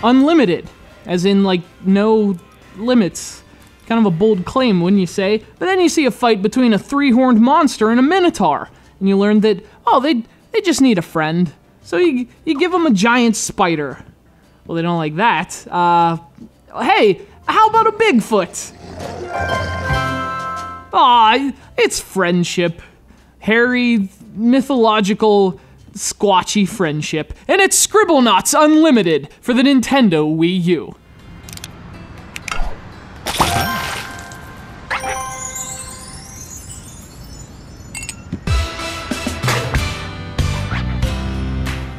Unlimited, as in, like, no limits. Kind of a bold claim, wouldn't you say? But then you see a fight between a 3-horned monster and a minotaur, and you learn that, oh, they just need a friend. So you give them a giant spider. Well, they don't like that. Hey, how about a Bigfoot? Aw, it's friendship. Hairy, mythological, squatchy friendship. And it's Scribblenauts Unlimited for the Nintendo Wii U.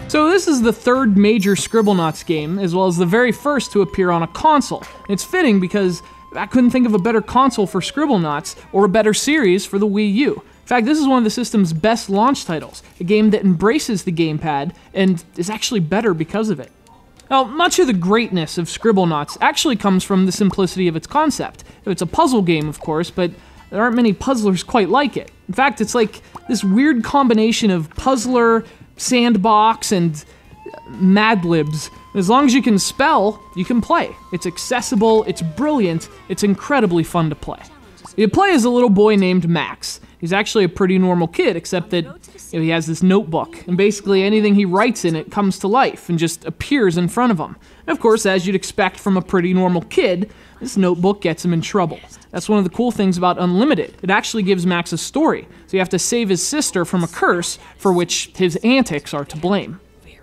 So this is the third major Scribblenauts game, as well as the very first to appear on a console. It's fitting because I couldn't think of a better console for Scribblenauts or a better series for the Wii U. In fact, this is one of the system's best launch titles, a game that embraces the gamepad and is actually better because of it. Now, much of the greatness of Scribblenauts actually comes from the simplicity of its concept. It's a puzzle game, of course, but there aren't many puzzlers quite like it. In fact, it's like this weird combination of puzzler, sandbox, and Mad Libs. As long as you can spell, you can play. It's accessible, it's brilliant, it's incredibly fun to play. You play as a little boy named Max. He's actually a pretty normal kid, except that he has this notebook, and basically anything he writes in it comes to life and just appears in front of him. And of course, as you'd expect from a pretty normal kid, this notebook gets him in trouble. That's one of the cool things about Unlimited. It actually gives Max a story, so you have to save his sister from a curse for which his antics are to blame.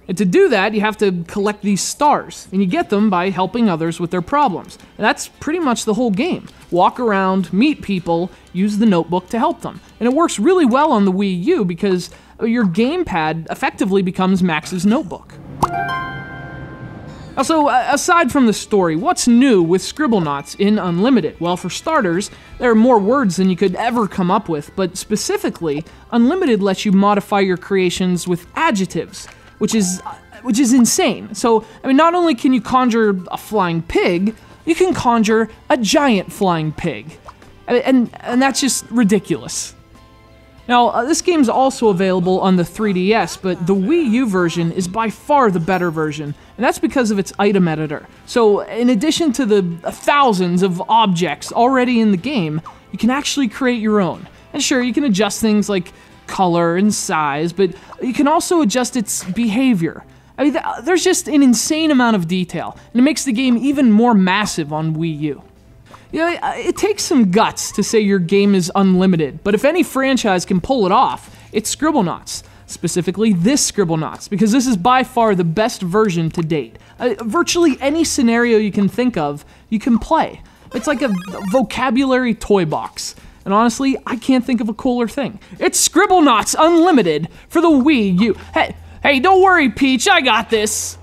And to do that, you have to collect these stars, and you get them by helping others with their problems. And that's pretty much the whole game. Walk around, meet people, use the notebook to help them. And it works really well on the Wii U because your gamepad effectively becomes Max's notebook. Also, aside from the story, what's new with Scribblenauts in Unlimited? Well, for starters, there are more words than you could ever come up with, but specifically, Unlimited lets you modify your creations with adjectives, which is insane. So, I mean, not only can you conjure a flying pig, you can conjure a giant flying pig. And that's just ridiculous. Now, this game's also available on the 3DS, but the Wii U version is by far the better version, and that's because of its item editor. So, in addition to the thousands of objects already in the game, you can actually create your own. And sure, you can adjust things like color and size, but you can also adjust its behavior. I mean, there's just an insane amount of detail, and it makes the game even more massive on Wii U. You know, it takes some guts to say your game is unlimited, but if any franchise can pull it off, it's Scribblenauts. Specifically this Scribblenauts, because this is by far the best version to date. Virtually any scenario you can think of, you can play. It's like a vocabulary toy box. And honestly, I can't think of a cooler thing. It's Scribblenauts Unlimited for the Wii U. Hey, don't worry, Peach, I got this.